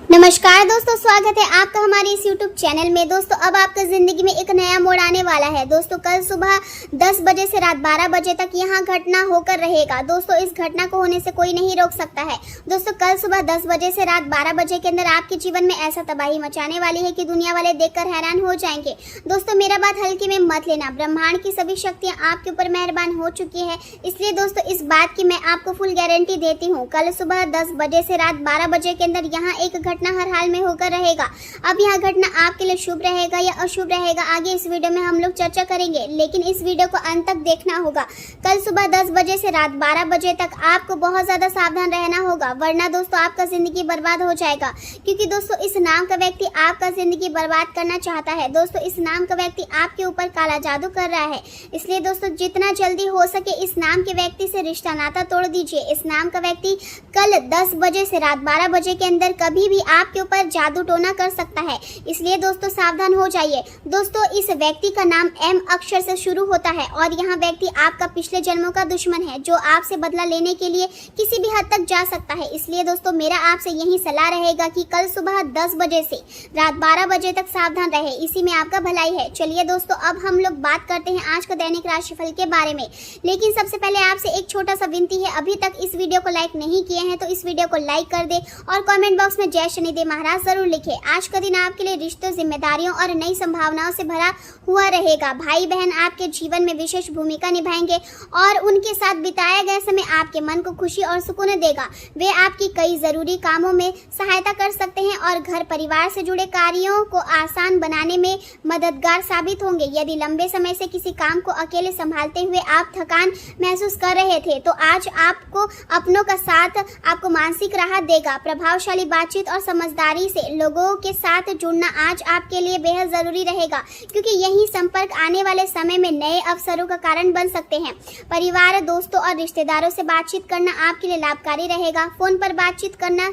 नमस्कार दोस्तों, स्वागत है आपका हमारे इस YouTube चैनल में। दोस्तों अब आपका जिंदगी में एक नया मोड़ आने वाला है। दोस्तों कल सुबह 10 बजे से रात 12 बजे तक यहाँ घटना होकर रहेगा। दोस्तों इस घटना को होने से कोई नहीं रोक सकता है। दोस्तों कल सुबह 10 बजे से रात 12 बजे के अंदर आपके जीवन में ऐसा तबाही मचाने वाली है कि दुनिया वाले देखकर हैरान हो जाएंगे। दोस्तों मेरा बात हल्के में मत लेना, ब्रह्मांड की सभी शक्तियाँ आपके ऊपर मेहरबान हो चुकी है। इसलिए दोस्तों इस बात की मैं आपको फुल गारंटी देती हूँ, कल सुबह 10 बजे से रात 12 बजे के अंदर यहाँ एक घटना हर हाल में होकर रहेगा। अब यह घटना आपके लिए शुभ रहेगा या अशुभ रहेगा, आगे इस वीडियो में हम लोग चर्चा करेंगे, लेकिन इस वीडियो को अंत तक देखना होगा। कल सुबह 10 बजे से रात 12 बजे तक आपको बहुत ज्यादा सावधान रहना होगा, वरना दोस्तों आपका जिंदगी बर्बाद हो जाएगा। क्योंकि दोस्तों इस नाम का व्यक्ति आपका जिंदगी बर्बाद करना चाहता है। दोस्तों इस नाम का व्यक्ति आपके ऊपर काला जादू कर रहा है। इसलिए दोस्तों जितना जल्दी हो सके इस नाम के व्यक्ति से रिश्ता नाता तोड़ दीजिए। इस नाम का व्यक्ति कल 10 बजे से रात 12 बजे के अंदर कभी भी आपके ऊपर जादू टोना कर सकता है। इसलिए दोस्तों सावधान हो जाइए। दोस्तों इस व्यक्ति का नाम एम अक्षर से शुरू होता है और यह व्यक्ति आपका पिछले जन्मों का दुश्मन है, जो आपसे बदला लेने के लिए किसी भी हद तक जा सकता है। इसलिए दोस्तों मेरा आपसे यही सलाह रहेगा कि कल सुबह 10 बजे से रात 12 बजे तक सावधान रहे, इसी में आपका भलाई है। चलिए दोस्तों अब हम लोग बात करते हैं आज का दैनिक राशिफल के बारे में, लेकिन सबसे पहले आपसे एक छोटा सा विनती है, अभी तक इस वीडियो को लाइक नहीं किए हैं तो इस वीडियो को लाइक कर दे और कमेंट बॉक्स में जय शनिदेव महाराज जरूर लिखे। आज का दिन आपके लिए रिश्तों, जिम्मेदारियों और नई संभावनाओं से भरा हुआ रहेगा। भाई बहन आपके जीवन में विशेष भूमिका निभाएंगे और उनके साथ बिताया गया समय आपके मन को खुशी और सुकून देगा। वे आपकी कई जरूरी कामों में सहायता कर सकते हैं और घर परिवार से जुड़े कार्यों को आसान बनाने में मददगार साबित होंगे। यदि लंबे समय से किसी काम को अकेले संभालते हुए आप थकान महसूस कर रहे थे तो आज आपको अपनों का साथ आपको मानसिक राहत देगा। प्रभावशाली बातचीत और समझदारी से लोगों के साथ जुड़ना आज आपके लिए बेहद जरूरी रहेगा, क्योंकि यही संपर्क आने वाले समय में नए अवसरों का कारण बन सकते हैं। परिवार, दोस्तों और रिश्तेदारों से बातचीत करना आपके लिए लाभकारी रहेगा। फोन पर बातचीत करना,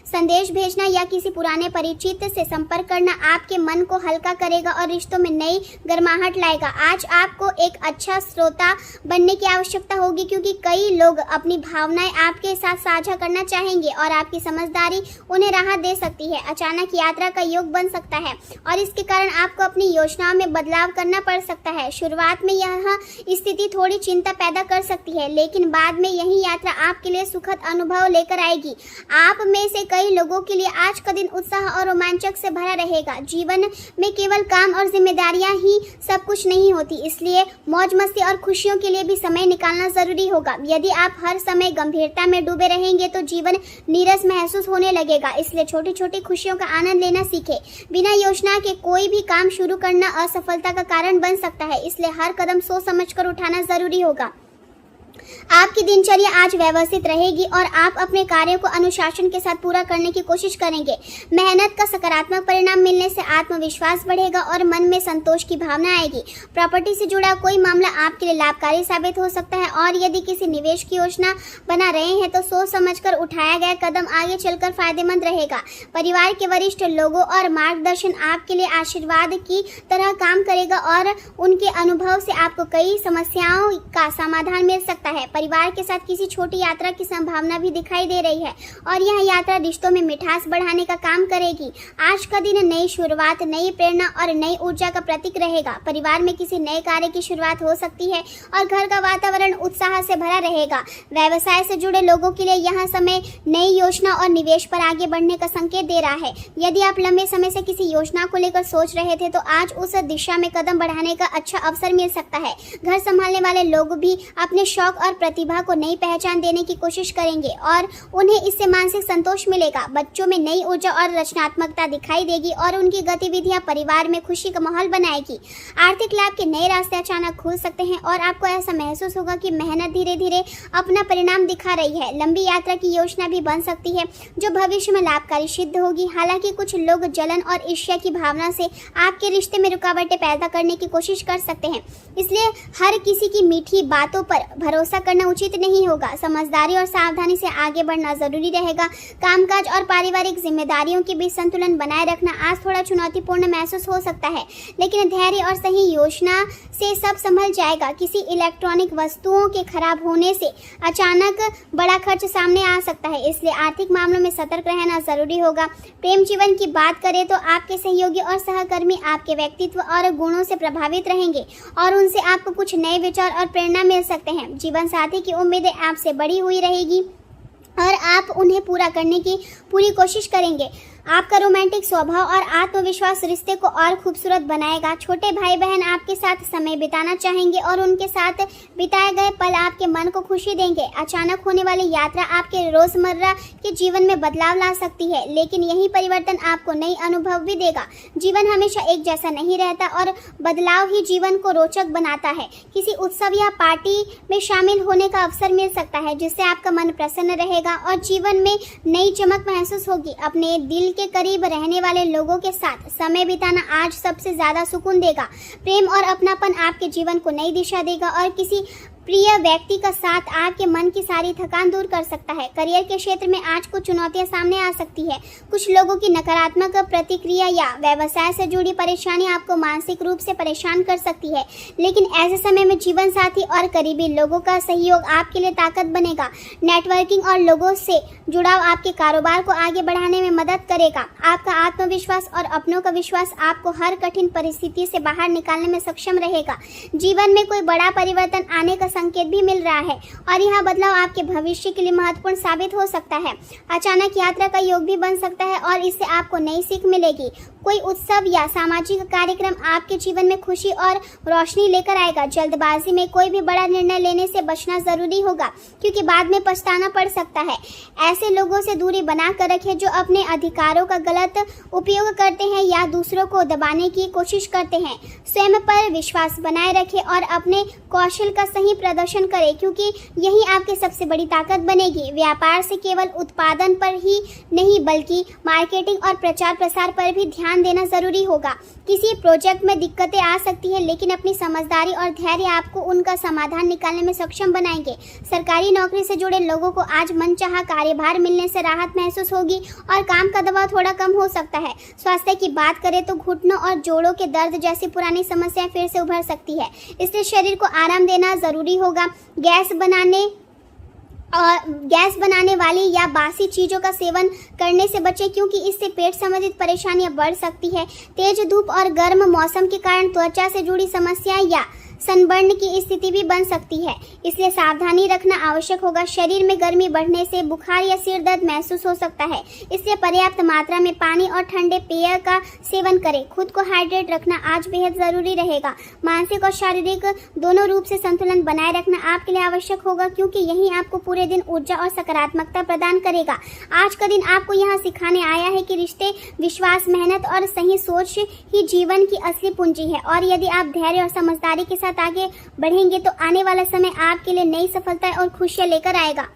संदेश भेजना या किसी पुराने परिचित से संपर्क करना आपके मन को हल्का करेगा और रिश्तों में नई गर्माहट लाएगा। आज आपको एक अच्छा श्रोता बनने की आवश्यकता होगी, क्योंकि कई लोग अपनी भावनाएं आपके साथ साझा करना चाहेंगे और आपकी समझदारी उन्हें राहत दे सकती है। अचानक यात्रा का योग बन सकता है और इसके कारण आपको अपनी योजनाओं में बदलाव करना पड़ सकता है। शुरुआत में यह स्थिति थोड़ी चिंता पैदा कर सकती है, लेकिन बाद में यही यात्रा आपके लिए सुखद अनुभव लेकर आएगी। आप में से कई लोगों के लिए आज का दिन उत्साह और रोमांचक से भरा रहेगा। जीवन में केवल काम और जिम्मेदारियां ही सब कुछ नहीं होती, इसलिए मौज मस्ती और खुशियों के लिए भी समय निकालना जरूरी होगा। यदि आप हर समय गंभीरता में डूबे रहेंगे तो जीवन नीरस महसूस होने लगेगा। इसलिए छोटी छोटी खुशियों का आनंद लेना सीखें। बिना योजना के कोई भी काम शुरू करना असफलता का कारण बन सकता है, इसलिए हर कदम सोच समझकर उठाना जरूरी होगा। आपकी दिनचर्या आज व्यवस्थित रहेगी और आप अपने कार्यों को अनुशासन के साथ पूरा करने की कोशिश करेंगे। मेहनत का सकारात्मक परिणाम मिलने से आत्मविश्वास बढ़ेगा और मन में संतोष की भावना आएगी। प्रॉपर्टी से जुड़ा कोई मामला आपके लिए लाभकारी साबित हो सकता है और यदि किसी निवेश की योजना बना रहे हैं तो सोच समझकर उठाया गया कदम आगे चलकर फायदेमंद रहेगा। परिवार के वरिष्ठ लोगों और मार्गदर्शन आपके लिए आशीर्वाद की तरह काम करेगा और उनके अनुभव से आपको कई समस्याओं का समाधान मिल सकता है। परिवार के साथ किसी छोटी यात्रा की संभावना भी दिखाई दे रही है और यह यात्रा रिश्तों में मिठास बढ़ाने का काम करेगी। आज का दिन नई शुरुआत, नई प्रेरणा और नई ऊर्जा का प्रतीक रहेगा। परिवार में किसी नए कार्य की शुरुआत हो सकती है और घर का वातावरण उत्साह से भरा रहेगा। व्यवसाय से जुड़े लोगों के लिए यह समय नई योजना और निवेश पर आगे बढ़ने का संकेत दे रहा है। यदि आप लंबे समय से किसी योजना को लेकर सोच रहे थे तो आज उस दिशा में कदम बढ़ाने का अच्छा अवसर मिल सकता है। घर संभालने वाले लोग भी अपने शौक और प्रतिभा को नई पहचान देने की कोशिश करेंगे और उन्हें इससे मानसिक संतोष मिलेगा। बच्चों में नई ऊर्जा और रचनात्मकता दिखाई देगी और उनकी गतिविधियां परिवार में खुशी का माहौल बनाएगी। आर्थिक लाभ के नए रास्ते अचानक खुल सकते हैं और आपको ऐसा महसूस होगा कि मेहनत धीरे धीरे अपना परिणाम दिखा रही है। लंबी यात्रा की योजना भी बन सकती है जो भविष्य में लाभकारी सिद्ध होगी। हालांकि कुछ लोग जलन और ईर्ष्या की भावना से आपके रिश्ते में रुकावटें पैदा करने की कोशिश कर सकते हैं, इसलिए हर किसी की मीठी बातों पर भरोसा करना उचित नहीं होगा। समझदारी और सावधानी से आगे बढ़ना जरूरी रहेगा। कामकाज और पारिवारिक जिम्मेदारियों के बीच संतुलन बनाए रखना आज थोड़ा चुनौतीपूर्ण महसूस हो सकता है, लेकिन धैर्य और सही योजना से सब संभल जाएगा। किसी इलेक्ट्रॉनिक वस्तुओं के खराब होने से अचानक बड़ा खर्च सामने आ सकता है, इसलिए आर्थिक मामलों में सतर्क रहना जरूरी होगा। प्रेम जीवन की बात करें तो आपके सहयोगी और सहकर्मी आपके व्यक्तित्व और गुणों से प्रभावित रहेंगे और उनसे आपको कुछ नए विचार और प्रेरणा मिल सकते हैं। जीवन साथी की उम्मीदें आपसे बड़ी हुई रहेगी और आप उन्हें पूरा करने की पूरी कोशिश करेंगे। आपका रोमांटिक स्वभाव और आत्मविश्वास रिश्ते को और खूबसूरत बनाएगा। छोटे भाई बहन आपके साथ समय बिताना चाहेंगे और उनके साथ बिताए गए पल आपके मन को खुशी देंगे। अचानक होने वाली यात्रा आपके रोजमर्रा के जीवन में बदलाव ला सकती है, लेकिन यही परिवर्तन आपको नई अनुभव भी देगा। जीवन हमेशा एक जैसा नहीं रहता और बदलाव ही जीवन को रोचक बनाता है। किसी उत्सव या पार्टी में शामिल होने का अवसर मिल सकता है, जिससे आपका मन प्रसन्न रहेगा और जीवन में नई चमक महसूस होगी। अपने दिल के करीब रहने वाले लोगों के साथ समय बिताना आज सबसे ज्यादा सुकून देगा। प्रेम और अपनापन आपके जीवन को नई दिशा देगा और किसी प्रिय व्यक्ति का साथ आपके मन की सारी थकान दूर कर सकता है। करियर के क्षेत्र में आज कुछ चुनौतियां सामने आ सकती है। कुछ लोगों की नकारात्मक प्रतिक्रिया या व्यवसाय से जुड़ी परेशानी आपको मानसिक रूप से परेशान कर सकती है, लेकिन ऐसे समय में जीवन साथी और करीबी लोगों का सहयोग आपके लिए ताकत बनेगा। नेटवर्किंग और लोगों से जुड़ाव आपके कारोबार को आगे बढ़ाने में मदद करेगा। आपका आत्मविश्वास और अपनों का विश्वास आपको हर कठिन परिस्थिति से बाहर निकालने में सक्षम रहेगा। जीवन में कोई बड़ा परिवर्तन आने का संकेत भी मिल रहा है और यह बदलाव आपके भविष्य के लिए महत्वपूर्ण साबित हो सकता है। अचानक यात्रा का योग भी बन सकता है और इससे आपको नई सीख मिलेगी। कोई उत्सव या सामाजिक कार्यक्रम आपके जीवन में खुशी और रोशनी लेकर आएगा। जल्दबाजी में कोई भी बड़ा निर्णय लेने से बचना जरूरी होगा, क्योंकि बाद में पछताना पड़ सकता है। ऐसे लोगों से दूरी बना कर रखें जो अपने अधिकारों का गलत उपयोग करते हैं या दूसरों को दबाने की कोशिश करते हैं। स्वयं पर विश्वास बनाए रखें और अपने कौशल का सही प्रदर्शन करें, क्योंकि यही आपकी सबसे बड़ी ताकत बनेगी। व्यापार से केवल उत्पादन पर ही नहीं बल्कि मार्केटिंग और प्रचार प्रसार पर भी ध्यान देना जरूरी होगा। किसी प्रोजेक्ट में दिक्कतें आ सकती है, लेकिन अपनी समझदारी और धैर्य आपको उनका समाधान निकालने में सक्षम बनाएंगे। सरकारी नौकरी से जुड़े लोगों को आज मनचाहा कार्यभार मिलने से राहत महसूस होगी और काम का दबाव थोड़ा कम हो सकता है। स्वास्थ्य की बात करें तो घुटनों और जोड़ों के दर्द जैसी पुरानी समस्याएं फिर से उभर सकती है, इसलिए शरीर को आराम देना जरूरी होगा। गैस बनाने वाली या बासी चीजों का सेवन करने से बचें, क्योंकि इससे पेट संबंधित परेशानियां बढ़ सकती है। तेज धूप और गर्म मौसम के कारण त्वचा से जुड़ी समस्याएं या सनबर्न की स्थिति भी बन सकती है, इसलिए सावधानी रखना आवश्यक होगा। शरीर में गर्मी बढ़ने से बुखार या सिर दर्द महसूस हो सकता है, इसलिए पर्याप्त मात्रा में पानी और ठंडे पेय का सेवन करें। खुद को हाइड्रेट रखना आज बेहद जरूरी रहेगा। मानसिक और शारीरिक दोनों रूप से संतुलन बनाए रखना आपके लिए आवश्यक होगा, क्योंकि यही आपको पूरे दिन ऊर्जा और सकारात्मकता प्रदान करेगा। आज का दिन आपको यहाँ सिखाने आया है कि रिश्ते, विश्वास, मेहनत और सही सोच ही जीवन की असली पूंजी है, और यदि आप धैर्य और समझदारी के साथ आगे बढ़ेंगे तो आने वाला समय आपके लिए नई सफलता और खुशियां लेकर आएगा।